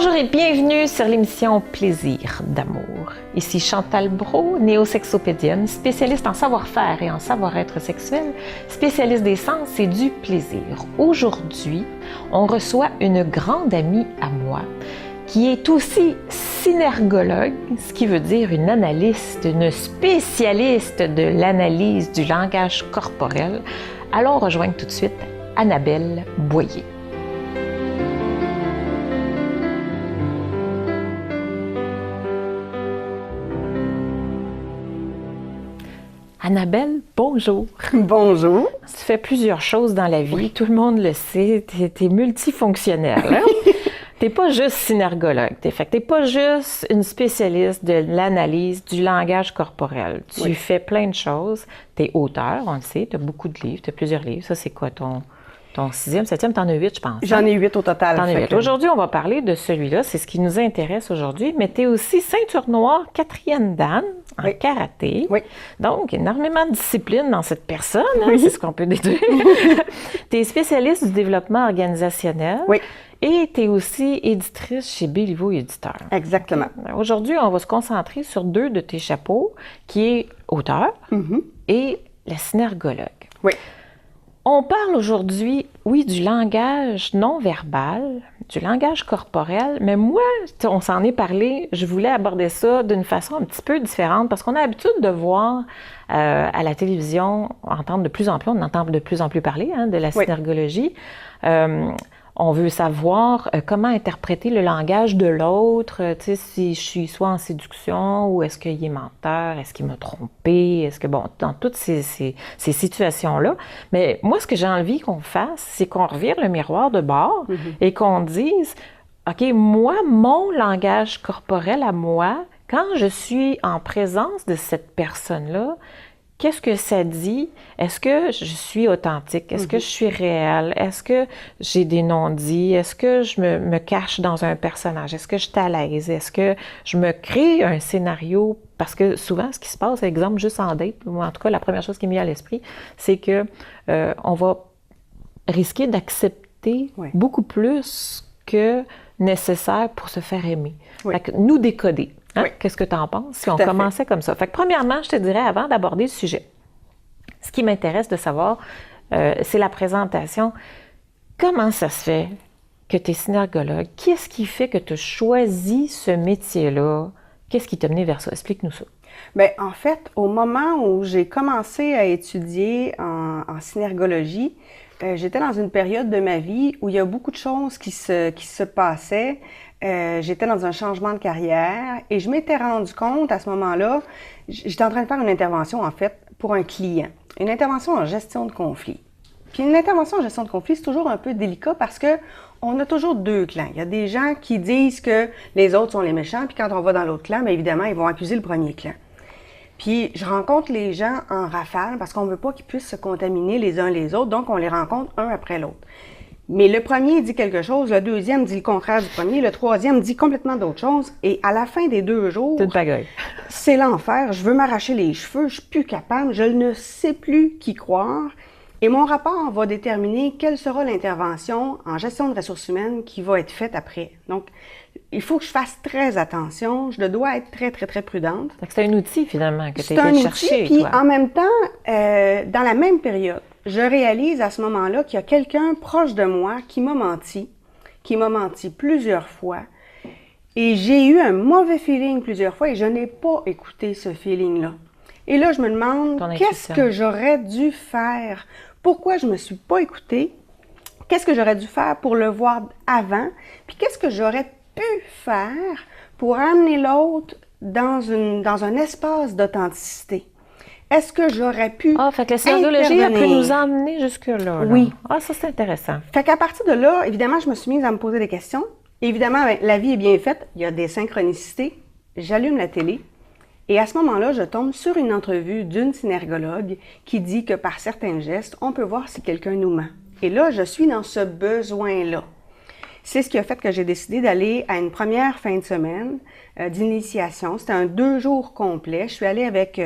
Bonjour et bienvenue sur l'émission Plaisir d'amour. Ici Chantal Brault, néosexopédienne, spécialiste en savoir-faire et en savoir-être sexuel, spécialiste des sens et du plaisir. Aujourd'hui, on reçoit une grande amie à moi qui est aussi synergologue, ce qui veut dire une analyste, une spécialiste de l'analyse du langage corporel. Allons rejoindre tout de suite Annabelle Boyer. Annabelle, bonjour. Bonjour. Tu fais plusieurs choses dans la vie, oui. Tout le monde le sait, tu es multifonctionnelle. Hein? Tu n'es pas juste synergologue, tu n'es pas juste une spécialiste de l'analyse du langage corporel. Tu fais plein de choses. Tu es auteur, on le sait, tu as beaucoup de livres, tu as plusieurs livres. Ça, c'est quoi ton 6e, 7e? Tu en as 8, je pense. J'en ai 8 au total. T'en as 8. Aujourd'hui, on va parler de celui-là. C'est ce qui nous intéresse aujourd'hui. Mais tu es aussi ceinture noire 4e dan en karaté. Oui. Donc, énormément de discipline dans cette personne. Hein? C'est ce qu'on peut déduire. Tu es spécialiste du développement organisationnel. Oui. Et tu es aussi éditrice chez Béliveau Éditeur. Exactement. Aujourd'hui, on va se concentrer sur 2 de tes chapeaux, qui est auteur et la synergologue. Oui. On parle aujourd'hui, oui, du langage non verbal, du langage corporel, mais moi, on s'en est parlé, je voulais aborder ça d'une façon un petit peu différente parce qu'on a l'habitude de voir à la télévision, on entend de plus en plus parler de la synergologie. On veut savoir comment interpréter le langage de l'autre, tu sais, si je suis soit en séduction ou est-ce qu'il est menteur, est-ce qu'il m'a trompé, est-ce que, bon, dans toutes ces situations-là. Mais moi, ce que j'ai envie qu'on fasse, c'est qu'on revire le miroir de bord et qu'on dise, OK, moi, mon langage corporel à moi, quand je suis en présence de cette personne-là, qu'est-ce que ça dit? Est-ce que je suis authentique? Est-ce que je suis réelle? Est-ce que j'ai des non-dits? Est-ce que je me cache dans un personnage? Est-ce que je suis à l'aise? Est-ce que je me crée un scénario? Parce que souvent, ce qui se passe, exemple, juste en date, ou en tout cas, la première chose qui m'est à l'esprit, c'est que on va risquer d'accepter beaucoup plus que nécessaire pour se faire aimer. Fait que nous décoder. Hein? Oui. Qu'est-ce que tu en penses si on commençait comme ça? Fait que premièrement, je te dirais, avant d'aborder le sujet, ce qui m'intéresse de savoir, c'est la présentation. Comment ça se fait que tu es synergologue? Qu'est-ce qui fait que tu as choisi ce métier-là? Qu'est-ce qui t'a mené vers ça? Explique-nous ça. Bien, en fait, au moment où j'ai commencé à étudier en synergologie, j'étais dans une période de ma vie où il y a beaucoup de choses qui se passaient. J'étais dans un changement de carrière et je m'étais rendu compte à ce moment-là, j'étais en train de faire une intervention en fait pour un client, une intervention en gestion de conflit. Puis une intervention en gestion de conflit, c'est toujours un peu délicat parce que on a toujours 2 clans. Il y a des gens qui disent que les autres sont les méchants, puis quand on va dans l'autre clan, bien évidemment, ils vont accuser le premier clan. Puis je rencontre les gens en rafale parce qu'on ne veut pas qu'ils puissent se contaminer les uns les autres, donc on les rencontre un après l'autre. Mais le premier dit quelque chose, le deuxième dit le contraire du premier, le troisième dit complètement d'autre chose. Et à la fin des 2 jours, c'est une pagaille. C'est l'enfer. Je veux m'arracher les cheveux, je suis plus capable, je ne sais plus qui croire. Et mon rapport va déterminer quelle sera l'intervention en gestion de ressources humaines qui va être faite après. Donc, il faut que je fasse très attention. Je dois être très, très, très prudente. C'est un outil, finalement, que tu as été chercher. C'est un outil, puis en même temps, dans la même période, je réalise à ce moment-là qu'il y a quelqu'un proche de moi qui m'a menti plusieurs fois. Et j'ai eu un mauvais feeling plusieurs fois et je n'ai pas écouté ce feeling-là. Et là, je me demande, qu'est-ce que j'aurais dû faire? Pourquoi je ne me suis pas écoutée? Qu'est-ce que j'aurais dû faire pour le voir avant? Puis qu'est-ce que j'aurais pu faire pour amener l'autre dans un espace d'authenticité? Est-ce que j'aurais pu fait que la synergologie a pu nous emmener jusque-là. Oui. Ah, ça, c'est intéressant. Fait qu'à partir de là, évidemment, je me suis mise à me poser des questions. Évidemment, la vie est bien faite. Il y a des synchronicités. J'allume la télé. Et à ce moment-là, je tombe sur une entrevue d'une synergologue qui dit que par certains gestes, on peut voir si quelqu'un nous ment. Et là, je suis dans ce besoin-là. C'est ce qui a fait que j'ai décidé d'aller à une première fin de semaine d'initiation. C'était un 2 jours complet. Je suis allée avec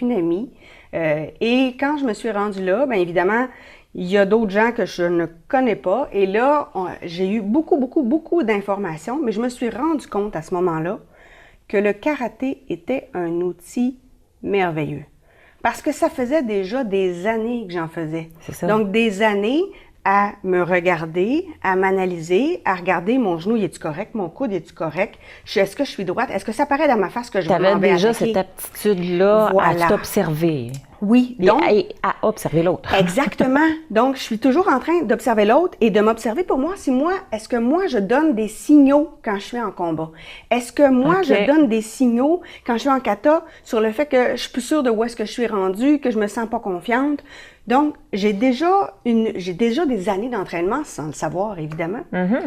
une amie. Et quand je me suis rendue là, bien évidemment, Il y a d'autres gens que je ne connais pas. Et là, j'ai eu beaucoup d'informations, mais je me suis rendu compte à ce moment-là que le karaté était un outil merveilleux. Parce que ça faisait déjà des années que j'en faisais. C'est ça. Donc, des années à me regarder, à m'analyser, à regarder mon genou, est-tu correct, mon coude, est-tu correct, est-ce que je suis droite, est-ce que ça paraît dans ma face que je m'en vais attaquer? Tu avais déjà cette aptitude-là Voilà. à t'observer. Oui, donc... Et à observer l'autre. Exactement. Donc, je suis toujours en train d'observer l'autre et de m'observer pour moi, est-ce que moi, je donne des signaux quand je suis en combat? Est-ce que moi, je donne des signaux quand je suis en kata sur le fait que je suis plus sûre de où est-ce que je suis rendue, que je me sens pas confiante? Donc, j'ai déjà des années d'entraînement, sans le savoir, évidemment. Mm-hmm.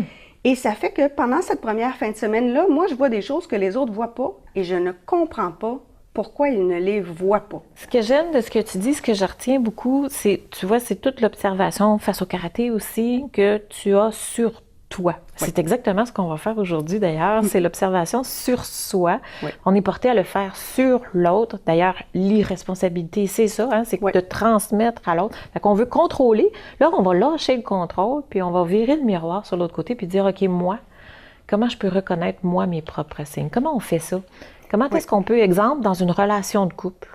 Et ça fait que pendant cette première fin de semaine-là, moi, je vois des choses que les autres voient pas et je ne comprends pas pourquoi ils ne les voient pas. Ce que j'aime de ce que tu dis, ce que je retiens beaucoup, c'est, tu vois, c'est toute l'observation face au karaté aussi que tu as sur toi. Oui. C'est exactement ce qu'on va faire aujourd'hui d'ailleurs, c'est l'observation sur soi. Oui. On est porté à le faire sur l'autre. D'ailleurs, l'irresponsabilité, c'est ça, hein, c'est de transmettre à l'autre. Fait qu'on veut contrôler. Là, on va lâcher le contrôle, puis on va virer le miroir sur l'autre côté, puis dire, OK, moi, comment je peux reconnaître, moi, mes propres signes? Comment on fait ça? Comment est-ce qu'on peut, exemple, dans une relation de couple,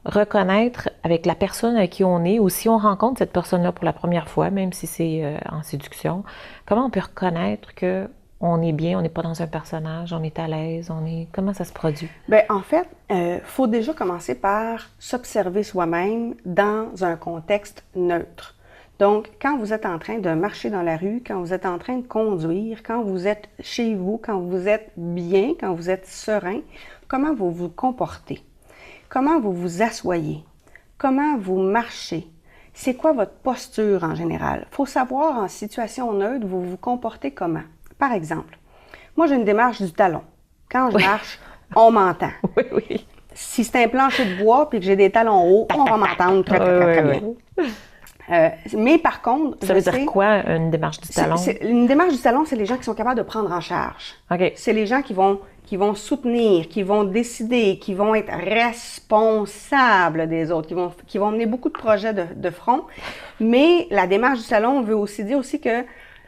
reconnaître avec la personne avec qui on est, ou si on rencontre cette personne-là pour la première fois, même si c'est en séduction, comment on peut reconnaître qu'on est bien, on n'est pas dans un personnage, on est à l'aise, comment ça se produit? Bien, en fait, faut déjà commencer par s'observer soi-même dans un contexte neutre. Donc, quand vous êtes en train de marcher dans la rue, quand vous êtes en train de conduire, quand vous êtes chez vous, quand vous êtes bien, quand vous êtes serein, comment vous vous comportez? Comment vous vous asseyez? Comment vous marchez? C'est quoi votre posture en général? Il faut savoir en situation neutre, vous vous comportez comment? Par exemple, moi j'ai une démarche du talon. Quand je marche, on m'entend. Oui. Si c'est un plancher de bois et que j'ai des talons hauts, on va m'entendre très bien. Mais par contre, ça veut dire quoi, une démarche du talon? Une démarche du talon, c'est les gens qui sont capables de prendre en charge. Okay. C'est les gens qui vont soutenir, qui vont décider, qui vont être responsables des autres, qui vont mener beaucoup de projets de front. Mais la démarche du talon veut aussi dire aussi que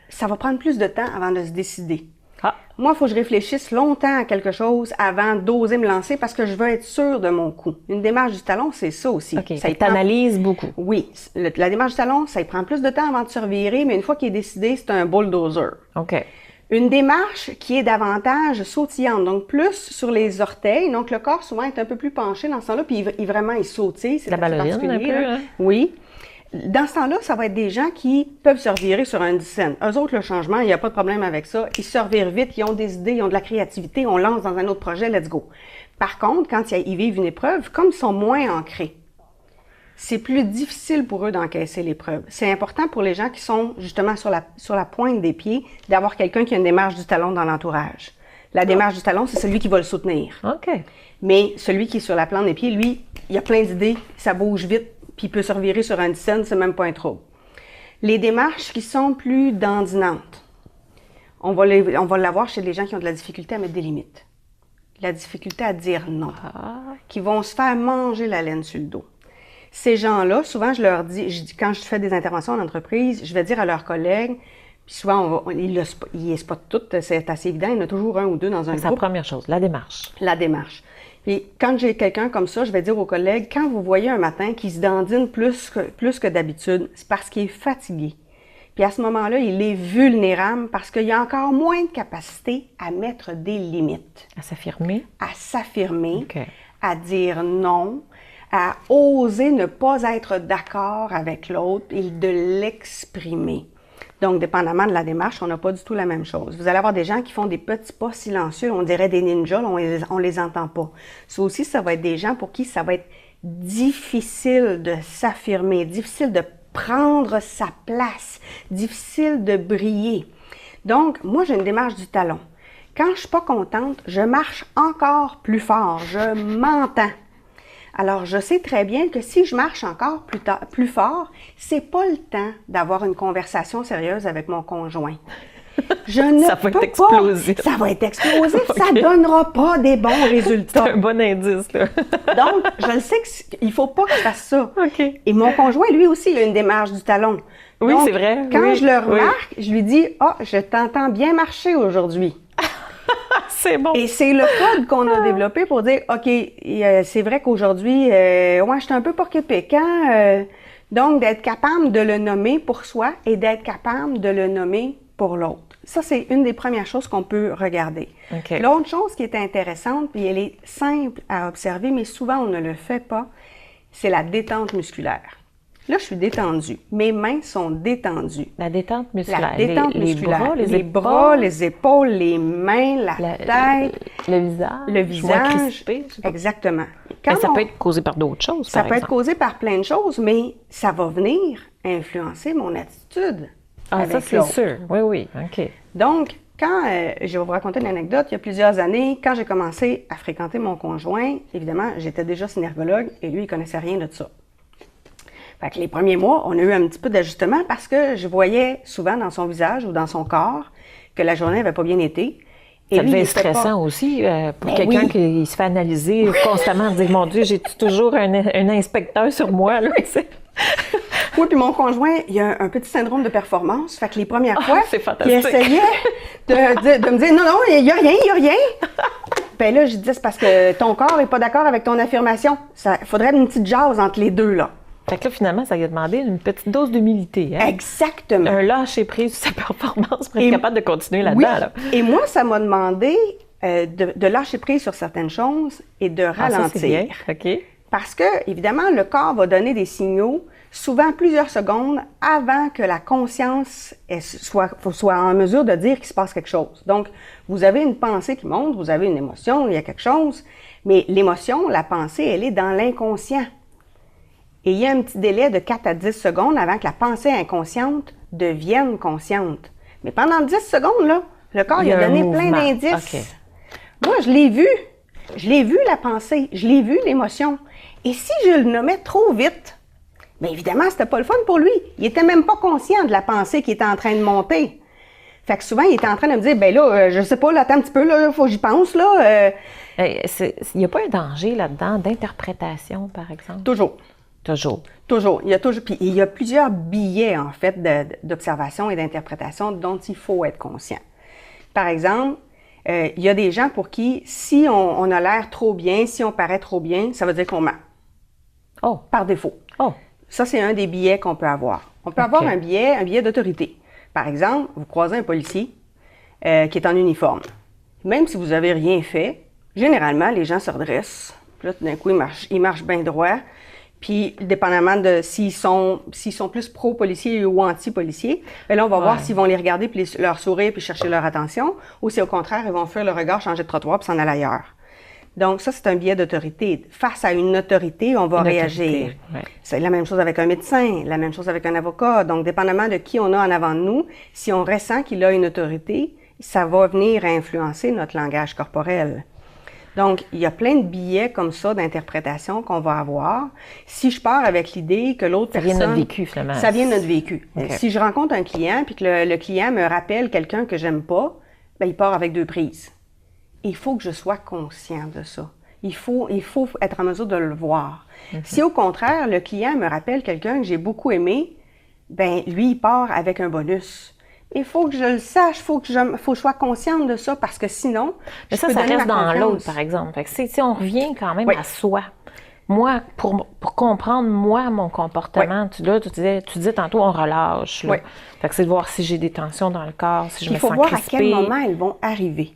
ça va prendre plus de temps avant de se décider. Ah. Moi, il faut que je réfléchisse longtemps à quelque chose avant d'oser me lancer parce que je veux être sûre de mon coup. Une démarche du talon, c'est ça aussi. OK, ça t'analyse beaucoup. Oui. La démarche du talon, ça prend plus de temps avant de se revirer, mais une fois qu'il est décidé, c'est un bulldozer. OK. Une démarche qui est davantage sautillante, donc plus sur les orteils. Donc, le corps, souvent, est un peu plus penché dans ce temps-là, puis il sautille. C'est la ballerine un peu, hein? Oui. Dans ce temps-là, ça va être des gens qui peuvent se revirer sur un dizaine. Eux autres, le changement, il n'y a pas de problème avec ça. Ils se revirent vite, ils ont des idées, ils ont de la créativité, on lance dans un autre projet, let's go. Par contre, quand ils vivent une épreuve, comme ils sont moins ancrés, c'est plus difficile pour eux d'encaisser l'épreuve. C'est important pour les gens qui sont justement sur la pointe des pieds d'avoir quelqu'un qui a une démarche du talon dans l'entourage. La démarche du talon, c'est celui qui va le soutenir. OK. Mais celui qui est sur la plante des pieds, lui, il a plein d'idées, ça bouge vite, puis il peut se revirer sur un dizaine, c'est même pas un trouble. Les démarches qui sont plus dandinantes, on va l'avoir chez les gens qui ont de la difficulté à mettre des limites. La difficulté à dire non. Qui vont se faire manger la laine sur le dos. Ces gens-là, souvent, je leur dis, quand je fais des interventions en entreprise, je vais dire à leurs collègues, puis souvent, ils les spotent toutes, c'est assez évident, il y en a toujours un ou deux dans un groupe. C'est la première chose, la démarche. La démarche. Puis quand j'ai quelqu'un comme ça, je vais dire aux collègues, quand vous voyez un matin qui se dandine plus que d'habitude, c'est parce qu'il est fatigué. Puis à ce moment-là, il est vulnérable parce qu'il y a encore moins de capacité à mettre des limites. À s'affirmer? À s'affirmer, okay. À dire non, à oser ne pas être d'accord avec l'autre et de l'exprimer. Donc, dépendamment de la démarche, on n'a pas du tout la même chose. Vous allez avoir des gens qui font des petits pas silencieux, on dirait des ninjas, on les entend pas. Ça aussi, ça va être des gens pour qui ça va être difficile de s'affirmer, difficile de prendre sa place, difficile de briller. Donc, moi, j'ai une démarche du talon. Quand je suis pas contente, je marche encore plus fort, je m'entends. Alors, je sais très bien que si je marche encore plus fort, c'est pas le temps d'avoir une conversation sérieuse avec mon conjoint. Je ne Ça va être peux explosif. pas. Ça va être explosif. OK. Ça donnera pas des bons C'est résultats. un bon indice, là. Donc, je le sais qu'il faut pas que je fasse ça. OK. Et mon conjoint, lui aussi, il a une démarche du talon. Oui, Donc, c'est vrai. Quand Oui, je le oui. remarque, je lui dis « Ah, je t'entends bien marcher aujourd'hui. » C'est bon. Et c'est le code qu'on a développé pour dire « OK, c'est vrai qu'aujourd'hui, ouais, je suis un peu porc-épic, donc, d'être capable de le nommer pour soi et d'être capable de le nommer pour l'autre. Ça, c'est une des premières choses qu'on peut regarder. OK. L'autre chose qui est intéressante, puis elle est simple à observer, mais souvent on ne le fait pas, c'est la détente musculaire. Là, je suis détendue. Mes mains sont détendues. La détente La musculaire. détente les musculaire. bras, les bras, épaules, les épaules, les mains, la tête, le visage. le moins visage. crispé, je sais pas. Exactement. Mais Quand ça on- peut être causé par d'autres choses, ça par peut être exemple. causé par plein de choses, mais ça va venir influencer mon attitude Ah, avec ça, c'est l'autre. sûr. Oui, oui. OK. Donc, quand je vais vous raconter une anecdote, il y a plusieurs années, quand j'ai commencé à fréquenter mon conjoint, évidemment, j'étais déjà synergologue et lui, il connaissait rien de ça. Fait que les premiers mois, on a eu un petit peu d'ajustement parce que je voyais souvent dans son visage ou dans son corps que la journée n'avait pas bien été. Et Ça lui, devait il être était pas- stressant aussi pour Ben quelqu'un oui. qui se fait analyser constamment, dire mon Dieu, j'ai toujours un inspecteur sur moi. Là, tu sais. Oui, puis mon conjoint, il a un petit syndrome de performance. Fait que les premières fois, c'est il fantastique. essayait de me dire non, non, il n'y a rien, il n'y a rien. Ben là, je disais, c'est parce que ton corps n'est pas d'accord avec ton affirmation. Il faudrait une petite jase entre les deux, là. Fait que là, finalement, ça lui a demandé une petite dose d'humilité. Hein? Exactement. Un lâcher prise sur sa performance pour Et- être capable de continuer Oui. là-dedans. Là. Et moi, ça m'a demandé de lâcher prise sur certaines choses et de Ah, ça, ralentir. c'est bien. OK. Parce que, évidemment, le corps va donner des signaux, souvent plusieurs secondes, avant que la conscience soit en mesure de dire qu'il se passe quelque chose. Donc, vous avez une pensée qui monte, vous avez une émotion, il y a quelque chose, mais l'émotion, la pensée, elle est dans l'inconscient. Et il y a un petit délai de 4 à 10 secondes avant que la pensée inconsciente devienne consciente. Mais pendant 10 secondes, là, le corps Il y il a a un donné plein mouvement. d'indices. OK. Moi, je l'ai vu. Je l'ai vu, la pensée. Je l'ai vu, l'émotion. Et si je le nommais trop vite, bien évidemment, c'était pas le fun pour lui. Il était même pas conscient de la pensée qui était en train de monter. Fait que souvent, il était en train de me dire, ben là, je sais pas, là, attends un petit peu, là, faut que j'y pense, là. Il n'y a pas un danger là-dedans d'interprétation, par exemple? Toujours. Toujours. Toujours. Il y a toujours. Puis il y a plusieurs billets, en fait, d'observation et d'interprétation dont il faut être conscient. Par exemple, il y a des gens pour qui, si on a l'air trop bien, si on paraît trop bien, ça veut dire qu'on ment. Oh, Par défaut. oh, Ça, c'est un des billets qu'on peut avoir. On peut avoir un billet d'autorité. Par exemple, vous croisez un policier qui est en uniforme. Même si vous n'avez rien fait, généralement, les gens se redressent. Puis là, tout d'un coup, ils marchent bien droit. Puis, dépendamment de s'ils sont plus pro-policiers ou anti-policiers, bien là, on va voir s'ils vont les regarder, puis leur sourire, puis chercher leur attention, ou si au contraire, ils vont faire le regard, changer de trottoir, puis s'en aller ailleurs. Donc, ça, c'est un biais d'autorité. Face à une autorité, on va Une réagir. autorité, ouais. C'est la même chose avec un médecin, la même chose avec un avocat. Donc, dépendamment de qui on a en avant de nous, si on ressent qu'il a une autorité, ça va venir influencer notre langage corporel. Donc, il y a plein de billets comme ça d'interprétation qu'on va avoir. Si je pars avec l'idée que l'autre ça personne... vient de notre vécu, finalement. Ça vient de notre vécu. OK. Si je rencontre un client puis que le client me rappelle quelqu'un que j'aime pas, ben il part avec 2 prises. Il faut que je sois conscient de ça. Il faut être en mesure de le voir. Si au contraire, le client me rappelle quelqu'un que j'ai beaucoup aimé, ben lui, il part avec un bonus. Il faut que je le sache, faut que je sois consciente de ça parce que sinon, Mais je ça, peux ça donner reste ma dans confiance. l'autre, par exemple. Fait que si on revient quand même Oui. à soi. Moi, pour comprendre, moi, mon comportement, tu disais tantôt, on relâche. Là. Oui. Fait que c'est de voir si j'ai des tensions dans le corps, si je Il me faut sens voir crispée. à quel moment elles vont arriver.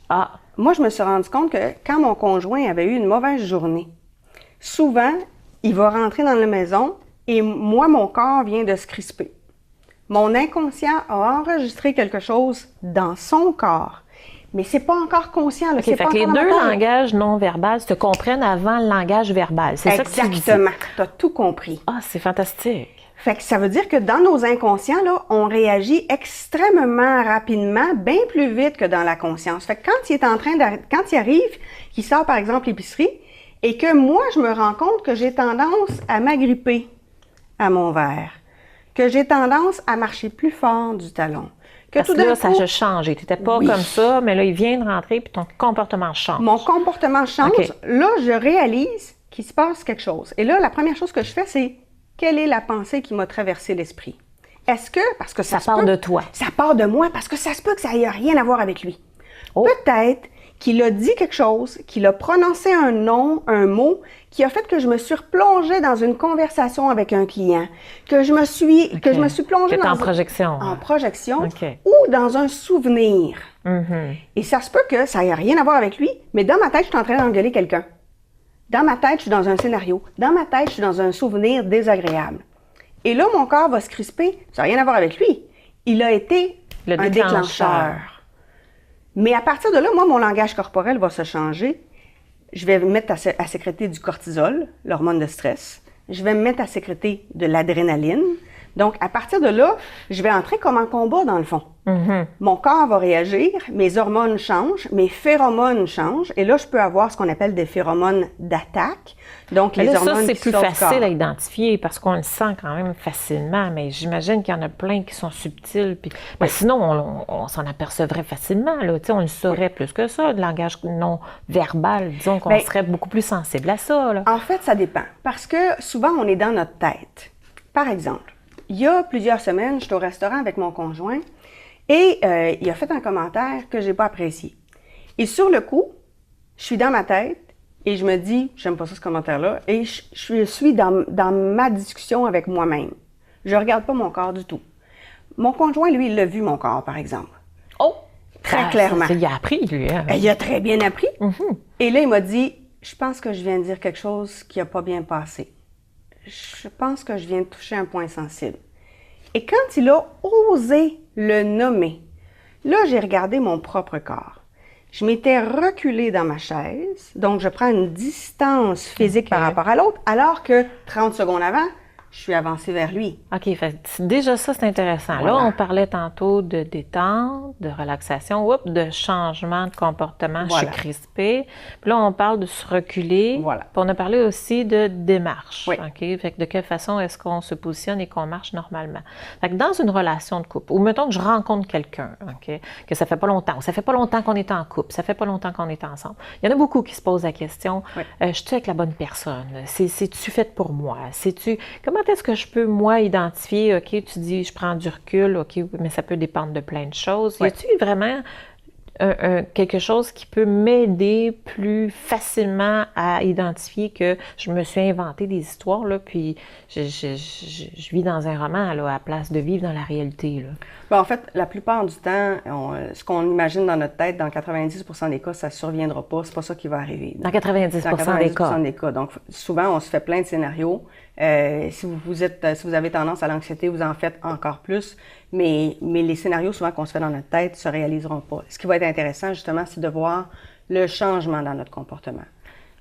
Ah, Moi, je me suis rendu compte que quand mon conjoint avait eu une mauvaise journée, souvent, il va rentrer dans la maison et moi, mon corps vient de se crisper. Mon inconscient a enregistré quelque chose dans son corps, mais c'est pas encore conscient. Là, OK. c'est Fait pas que les encore dans deux ma tête. langages non verbaux se comprennent avant le langage verbal. C'est ça que tu dis. Exactement. Tu as tout compris. Ah, c'est fantastique. Fait que ça veut dire que dans nos inconscients, là, on réagit extrêmement rapidement, bien plus vite que dans la conscience. Fait que quand il arrive, qu'il sort par exemple l'épicerie, et que moi, je me rends compte que j'ai tendance à m'agripper à mon verre, que j'ai tendance à marcher plus fort du talon, Que Parce tout que là, d'un ça coup, a changé. Tu n'étais pas oui. comme ça, mais là, il vient de rentrer, puis ton comportement change. Mon comportement change. OK. Là, je réalise qu'il se passe quelque chose. Et là, la première chose que je fais, c'est quelle est la pensée qui m'a traversé l'esprit? Est-ce que, parce que Ça se part peut- de toi. Ça part de moi, parce que ça se peut que ça n'ait rien à voir avec lui. Oh. Peut-être qu'il a dit quelque chose, qu'il a prononcé un nom, un mot, qui a fait que je me suis replongée dans une conversation avec un client, que je me suis plongée Que t'es dans en projection. en projection OK. ou dans un souvenir. Mhm. Et ça se peut que ça n'ait rien à voir avec lui, mais dans ma tête, je suis en train d'engueuler quelqu'un. Dans ma tête, je suis dans un scénario. Dans ma tête, je suis dans un souvenir désagréable. Et là, mon corps va se crisper. Ça n'a rien à voir avec lui. Il a été Le un déclencheur. Mais à partir de là, moi, mon langage corporel va se changer. Je vais me mettre à sécréter du cortisol, l'hormone de stress. Je vais me mettre à sécréter de l'adrénaline. Donc, à partir de là, je vais entrer comme en combat, dans le fond. Mhm. Mon corps va réagir, mes hormones changent, mes phéromones changent, et là, je peux avoir ce qu'on appelle des phéromones d'attaque. Donc, Mais les là, hormones ça, c'est qui plus sortent du facile corps. à identifier parce qu'on le sent quand même facilement, mais j'imagine qu'il y en a plein qui sont subtils. Puis... Mais sinon, on s'en apercevrait facilement. Là. Tu sais, on le saurait plus que ça, le langage non verbal. Disons qu'on Ben, serait beaucoup plus sensible à ça. Là. En fait, ça dépend, parce que souvent, on est dans notre tête. Par exemple, il y a plusieurs semaines, j'étais au restaurant avec mon conjoint, et il a fait un commentaire que j'ai pas apprécié. Et sur le coup, je suis dans ma tête et je me dis, j'aime pas ça ce commentaire-là, et je suis dans ma discussion avec moi-même. Je regarde pas mon corps du tout. Mon conjoint, lui, il l'a vu, mon corps, par exemple. Oh! Très clairement. Il a appris, lui. Hein? Il a très bien appris. Mhm. Et là, il m'a dit, je pense que je viens de dire quelque chose qui a pas bien passé. Je pense que je viens de toucher un point sensible. Et quand il a osé le nommer, là, j'ai regardé mon propre corps. Je m'étais reculée dans ma chaise, donc je prends une distance physique par rapport à l'autre, alors que 30 secondes avant, je suis avancée vers lui. OK, fait, déjà ça, c'est intéressant. Voilà. Là, on parlait tantôt de détente, de relaxation, de changement de comportement, Voilà. je suis crispée. Puis là, on parle de se reculer. Voilà. Puis on a parlé aussi de démarche. Oui. OK? Fait que de quelle façon est-ce qu'on se positionne et qu'on marche normalement. Fait que dans une relation de couple, ou mettons que je rencontre quelqu'un, OK, que ça fait pas longtemps, ou ça fait pas longtemps qu'on est en couple, ça fait pas longtemps qu'on est ensemble. Il y en a beaucoup qui se posent la question, Oui. je suis avec la bonne personne? C'est-tu fait pour moi? Comment est-ce que je peux, moi, identifier, OK, tu dis, je prends du recul, OK, mais ça peut dépendre de plein de choses. Oui. Y a-t-il vraiment quelque chose qui peut m'aider plus facilement à identifier que je me suis inventé des histoires, là, puis je vis dans un roman, là, à la place de vivre dans la réalité, là? Ben, en fait, la plupart du temps, ce qu'on imagine dans notre tête, dans 90% des cas, ça ne surviendra pas. C'est pas ça qui va arriver. Dans 90% Dans 90% des cas. des cas. Donc, souvent, on se fait plein de scénarios. Si vous avez tendance à l'anxiété, vous en faites encore plus. Mais les scénarios, souvent, qu'on se fait dans notre tête, ne se réaliseront pas. Ce qui va être intéressant, justement, c'est de voir le changement dans notre comportement.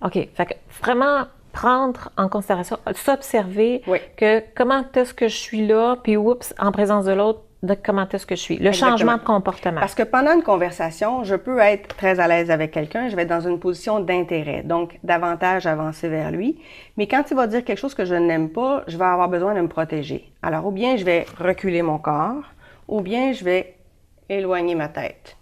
OK. Fait que vraiment prendre en considération, s'observer Oui. que comment est-ce que je suis là, puis oups, en présence de l'autre, de comment est-ce que je suis. Le Exactement. changement de comportement. Parce que pendant une conversation, je peux être très à l'aise avec quelqu'un, je vais être dans une position d'intérêt, donc davantage avancer vers lui. Mais quand il va dire quelque chose que je n'aime pas, je vais avoir besoin de me protéger. Alors, ou bien je vais reculer mon corps, ou bien je vais éloigner ma tête.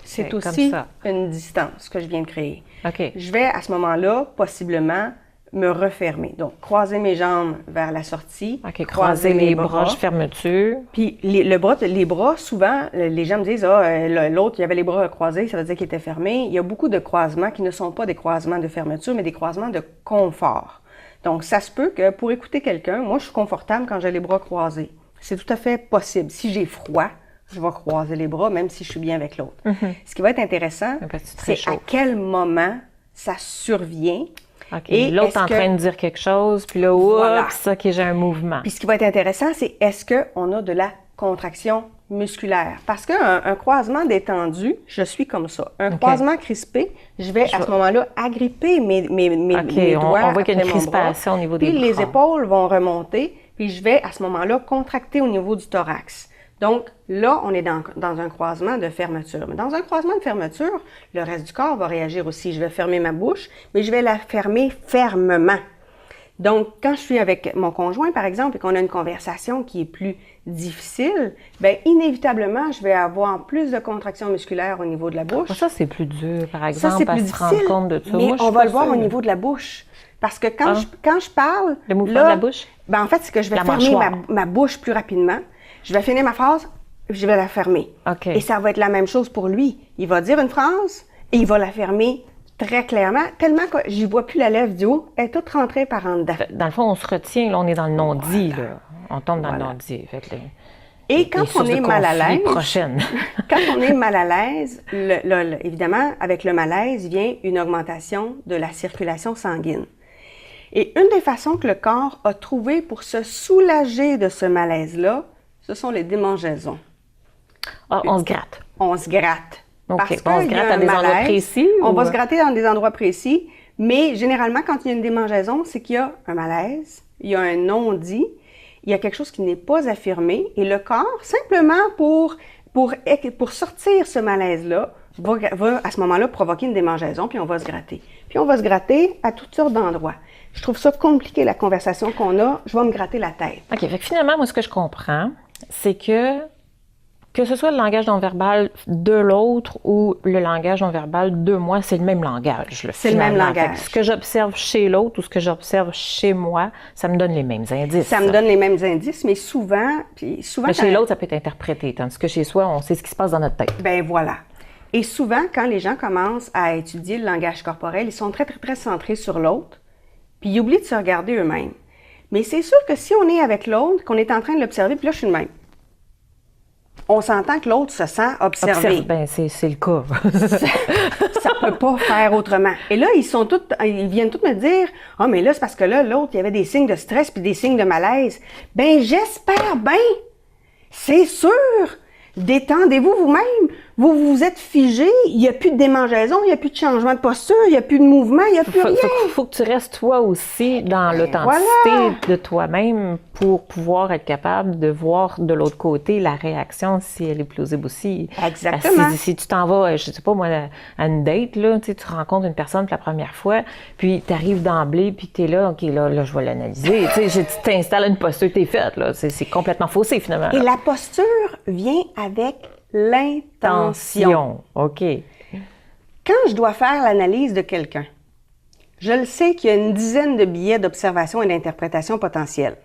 C'est comme aussi ça. une distance que je viens de créer. OK. Je vais à ce moment-là, possiblement, me refermer. Donc, croiser mes jambes vers la sortie. OK, croiser les bras, fermeture. Puis les bras, souvent, les gens me disent, l'autre, il avait les bras croisés, ça veut dire qu'il était fermé. Il y a beaucoup de croisements qui ne sont pas des croisements de fermeture, mais des croisements de confort. Donc, ça se peut que pour écouter quelqu'un, moi, je suis confortable quand j'ai les bras croisés. C'est tout à fait possible. Si j'ai froid, je vais croiser les bras, même si je suis bien avec l'autre. Ce qui va être intéressant, Parce que c'est très c'est à chaud. quel moment ça survient. OK. Et L'autre est-ce en que- train de dire quelque chose, puis là, Voilà. oups, OK, j'ai un mouvement. Puis ce qui va être intéressant, c'est est-ce qu'on a de la contraction musculaire? Parce qu'un croisement détendu, je suis comme ça. Un OK. croisement crispé, je vais à ce moment-là agripper mes OK, mes on doigts voit qu'il y a une après mon bras. crispation au niveau des Puis les bras. épaules vont remonter, puis je vais à ce moment-là contracter au niveau du thorax. Donc là, on est dans un croisement de fermeture. Mais dans un croisement de fermeture, le reste du corps va réagir aussi. Je vais fermer ma bouche, mais je vais la fermer fermement. Donc, quand je suis avec mon conjoint, par exemple, et qu'on a une conversation qui est plus difficile, bien, inévitablement, je vais avoir plus de contractions musculaires au niveau de la bouche. Ça, c'est plus dur, par Ça, exemple, c'est à plus se rendre difficile, compte de ça. mais Moi, je on suis va pas le voir au sûre. niveau de la bouche. Parce que quand, Ah. quand je parle, Le mouvement là, de la bouche? ben, en fait, c'est que je vais La fermer mâchoire. ma bouche plus rapidement. Je vais finir ma phrase, je vais la fermer. OK. Et ça va être la même chose pour lui. Il va dire une phrase et il va la fermer très clairement, tellement que j'y vois plus la lèvre du haut, elle est toute rentrée par en dedans. Dans le fond, on se retient, là, on est dans le non-dit, Voilà. là. On tombe dans Voilà. le non-dit. Fait que Et quand les on sources est de mal à conflits l'aise, prochaines. quand on est mal à l'aise, évidemment, avec le malaise vient une augmentation de la circulation sanguine. Et une des façons que le corps a trouvé pour se soulager de ce malaise-là, ce sont les démangeaisons. Ah, on se gratte. On se gratte. OK. Parce On se qu'il y a gratte à un des endroits malaise. précis? On ou- va se gratter dans des endroits précis, mais généralement, quand il y a une démangeaison, c'est qu'il y a un malaise, il y a un non-dit, il y a quelque chose qui n'est pas affirmé, et le corps, simplement pour sortir ce malaise-là, va à ce moment-là provoquer une démangeaison, puis on va se gratter. Puis on va se gratter à toutes sortes d'endroits. Je trouve ça compliqué, la conversation qu'on a. Je vais me gratter la tête. OK. Fait que finalement, moi, ce que je comprends, c'est que ce soit le langage non-verbal de l'autre ou le langage non-verbal de moi, c'est le même langage. Là, C'est le même finalement. Fait que langage. ce que j'observe chez l'autre ou ce que j'observe chez moi, ça me donne les mêmes indices. Ça me donne les mêmes indices, mais souvent Mais quand- chez l'autre, ça peut être interprété, tandis que chez soi, on sait ce qui se passe dans notre tête. ben voilà. Et souvent, quand les gens commencent à étudier le langage corporel, ils sont très, très, très centrés sur l'autre, puis ils oublient de se regarder eux-mêmes. Mais c'est sûr que si on est avec l'autre, qu'on est en train de l'observer, puis là, je suis le même. On s'entend que l'autre se sent observé. Ben, c'est le cas. Ça peut pas faire autrement. Et là, ils viennent tous me dire, « Ah, mais là, c'est parce que là, l'autre, il y avait des signes de stress puis des signes de malaise. » Ben, j'espère bien. C'est sûr. Détendez-vous vous-même. Vous vous êtes figé. Il n'y a plus de démangeaison, il n'y a plus de changement de posture, il n'y a plus de mouvement, il n'y a plus rien. Faut que tu restes toi aussi dans l'authenticité voilà. de toi-même pour pouvoir être capable de voir de l'autre côté la réaction si elle est plausible aussi. Exactement. Parce que si tu t'en vas, je sais pas moi, à une date, là, tu rencontres une personne pour la première fois, puis tu arrives d'emblée, puis tu es là, OK, là, je vais l'analyser. Tu t'installes une posture, t'es faite, là. C'est complètement faussé finalement. Et la posture vient avec l'intention. OK. Quand je dois faire l'analyse de quelqu'un, je le sais qu'il y a une dizaine de billets d'observation et d'interprétation potentiels.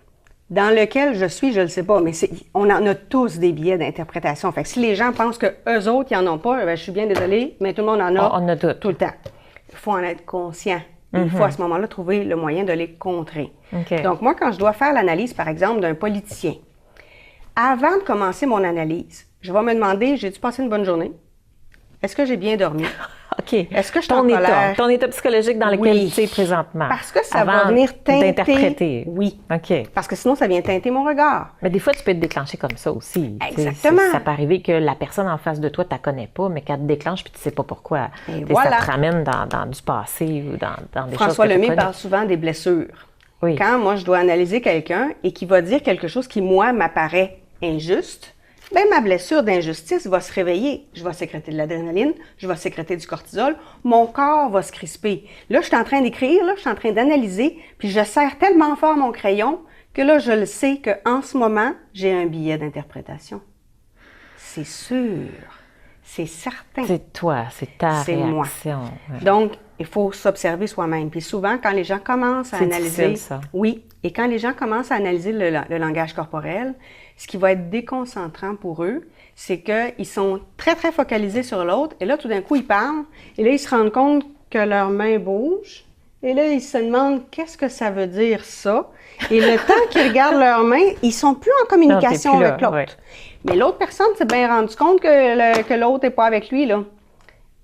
Dans lequel je suis, je ne le sais pas, mais on en a tous des billets d'interprétation. Fait que si les gens pensent qu'eux autres, ils n'en ont pas, ben, je suis bien désolée, mais tout le monde en a, On a tout le temps. Il faut en être conscient. Il faut à ce moment-là trouver le moyen de les contrer. OK. Donc moi, quand je dois faire l'analyse, par exemple, d'un politicien, avant de commencer mon analyse, je vais me demander, j'ai-tu passé une bonne journée? Est-ce que j'ai bien dormi? OK. Est-ce que je suis en colère? Ton état psychologique dans lequel Oui. tu es présentement. Parce que ça avant va venir teinter. d'interpréter. Oui. OK. Parce que sinon, ça vient teinter mon regard. Mais des fois, tu peux te déclencher comme ça aussi. Exactement. Ça peut arriver que la personne en face de toi, tu la connais pas, mais qu'elle te déclenche puis tu sais pas pourquoi. Et Ça voilà. te ramène dans du passé ou dans des François choses que tu Lemay connais. parle souvent des blessures. Oui. Quand moi, je dois analyser quelqu'un et qui va dire quelque chose qui, moi, m'apparaît injuste, ben ma blessure d'injustice va se réveiller. Je vais sécréter de l'adrénaline, je vais sécréter du cortisol, mon corps va se crisper. Là, je suis en train d'écrire, là, je suis en train d'analyser, puis je serre tellement fort mon crayon que là, je le sais qu'en ce moment, j'ai un billet d'interprétation. C'est sûr, c'est certain. C'est toi, c'est ta C'est moi. réaction. Ouais. Donc, il faut s'observer soi-même. Puis souvent, quand les gens commencent à C'est analyser... difficile, ça. Oui, et quand les gens commencent à analyser le langage corporel, ce qui va être déconcentrant pour eux, c'est qu'ils sont très, très focalisés sur l'autre. Et là, tout d'un coup, ils parlent. Et là, ils se rendent compte que leurs mains bougent. Et là, ils se demandent qu'est-ce que ça veut dire ça. Et le temps qu'ils regardent leurs mains, ils sont plus en communication Non, t'es plus là, avec l'autre. ouais. Mais l'autre personne s'est bien rendu compte que l'autre n'est pas avec lui, là.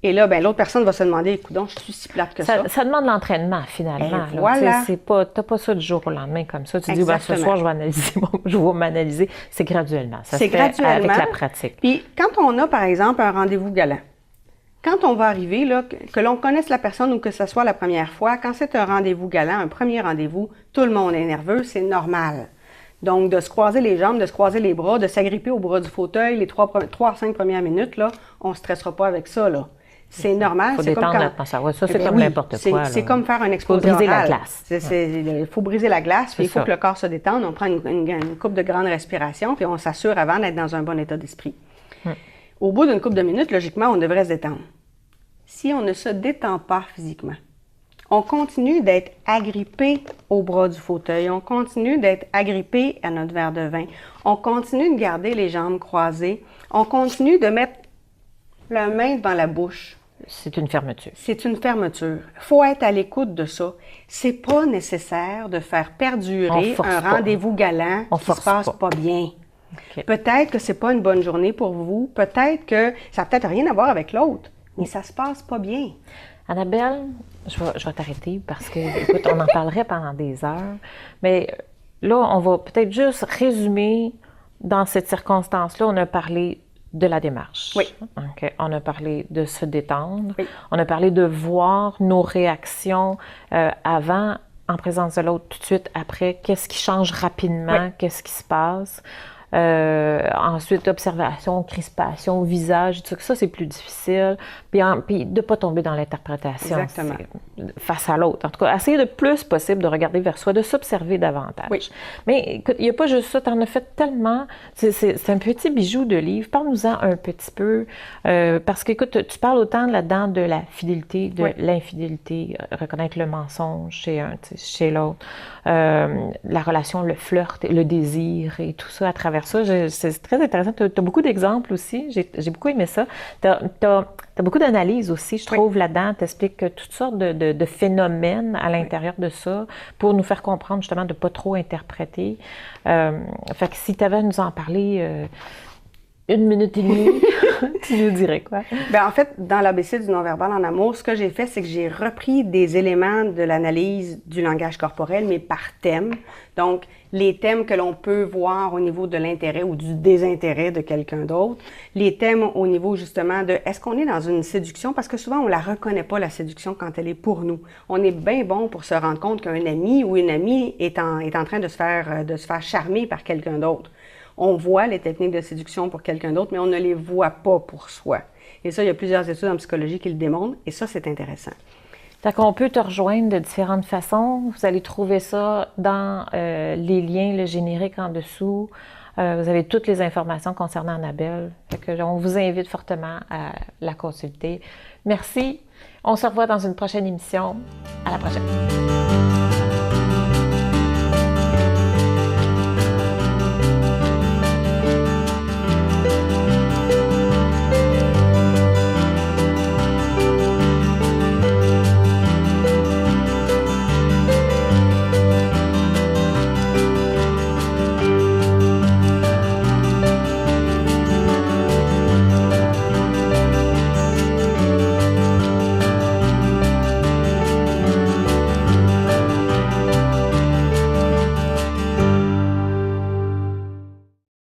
Et là, ben l'autre personne va se demander, coudonc, je suis si plate que ça. Ça demande l'entraînement, finalement. Et là. voilà. Tu sais, t'as pas ça du jour au lendemain comme ça. Tu dis, ben, ce Exactement. soir, je vais analyser, je vais m'analyser. C'est graduellement. Ça se C'est fait graduellement. avec la pratique. Puis quand on a, par exemple, un rendez-vous galant, quand on va arriver, là, que l'on connaisse la personne ou que ce soit la première fois, quand c'est un rendez-vous galant, un premier rendez-vous, tout le monde est nerveux, c'est normal. Donc, de se croiser les jambes, de se croiser les bras, de s'agripper au bras du fauteuil les 3 à 5 premières minutes, là, on ne stressera pas avec ça, là. C'est normal. Il faut c'est comme détendre quand... l'atmosphère. Ouais, ça, c'est Ben comme oui, n'importe quoi. C'est comme faire un Il faut exposé briser la oral. glace. Il faut briser la glace, puis il faut ça. que le corps se détende. On prend une couple de grandes respirations, puis on s'assure avant d'être dans un bon état d'esprit. Au bout d'une couple de minutes, logiquement, on devrait se détendre. Si on ne se détend pas physiquement, on continue d'être agrippé au bras du fauteuil, on continue d'être agrippé à notre verre de vin, on continue de garder les jambes croisées, on continue de mettre la main devant la bouche. C'est une fermeture. C'est une fermeture. Il faut être à l'écoute de ça. C'est pas nécessaire de faire perdurer un rendez-vous galant qui se passe pas bien. Okay. Peut-être que c'est pas une bonne journée pour vous, peut-être que ça n'a peut-être rien à voir avec l'autre, mais ça se passe pas bien. Annabelle, je vais t'arrêter parce que, écoute, on en parlerait pendant des heures, mais là, on va peut-être juste résumer dans cette circonstance-là, on a parlé de la démarche. Oui. Okay. On a parlé de se détendre. Oui. On a parlé de voir nos réactions avant, en présence de l'autre, tout de suite après. Qu'est-ce qui change rapidement? Oui. Qu'est-ce qui se passe? Ensuite, observation, crispation, visage, tout ça, c'est plus difficile. Puis de ne pas tomber dans l'interprétation face à l'autre. En tout cas, essayer le plus possible de regarder vers soi, de s'observer davantage. Oui. Mais écoute, il n'y a pas juste ça, tu en as fait tellement. C'est un petit bijou de livre. Parle-nous-en un petit peu. Parce que, écoute, tu parles autant là-dedans de la fidélité, de l'infidélité, reconnaître le mensonge chez un, chez l'autre, la relation, le flirt, le désir et tout ça à travers ça. C'est très intéressant. Tu as beaucoup d'exemples aussi. J'ai beaucoup aimé ça. Tu as beaucoup d'analyses aussi, je trouve, là-dedans. Tu expliques toutes sortes de phénomènes à l'intérieur de ça pour nous faire comprendre justement de ne pas trop interpréter. Fait que si tu avais à nous en parler 1 minute et demie, tu nous dirais quoi? Bien, en fait, dans l'ABC du non-verbal en amour, ce que j'ai fait, c'est que j'ai repris des éléments de l'analyse du langage corporel, mais par thème. Donc, les thèmes que l'on peut voir au niveau de l'intérêt ou du désintérêt de quelqu'un d'autre. Les thèmes au niveau, justement, de est-ce qu'on est dans une séduction? Parce que souvent, on la reconnaît pas, la séduction, quand elle est pour nous. On est bien bon pour se rendre compte qu'un ami ou une amie est en train de se faire charmer par quelqu'un d'autre. On voit les techniques de séduction pour quelqu'un d'autre, mais on ne les voit pas pour soi. Et ça, il y a plusieurs études en psychologie qui le démontrent, et ça, c'est intéressant. Donc, on peut te rejoindre de différentes façons. Vous allez trouver ça dans les liens, le générique en dessous. Vous avez toutes les informations concernant Annabelle. On vous invite fortement à la consulter. Merci. On se revoit dans une prochaine émission. À la prochaine.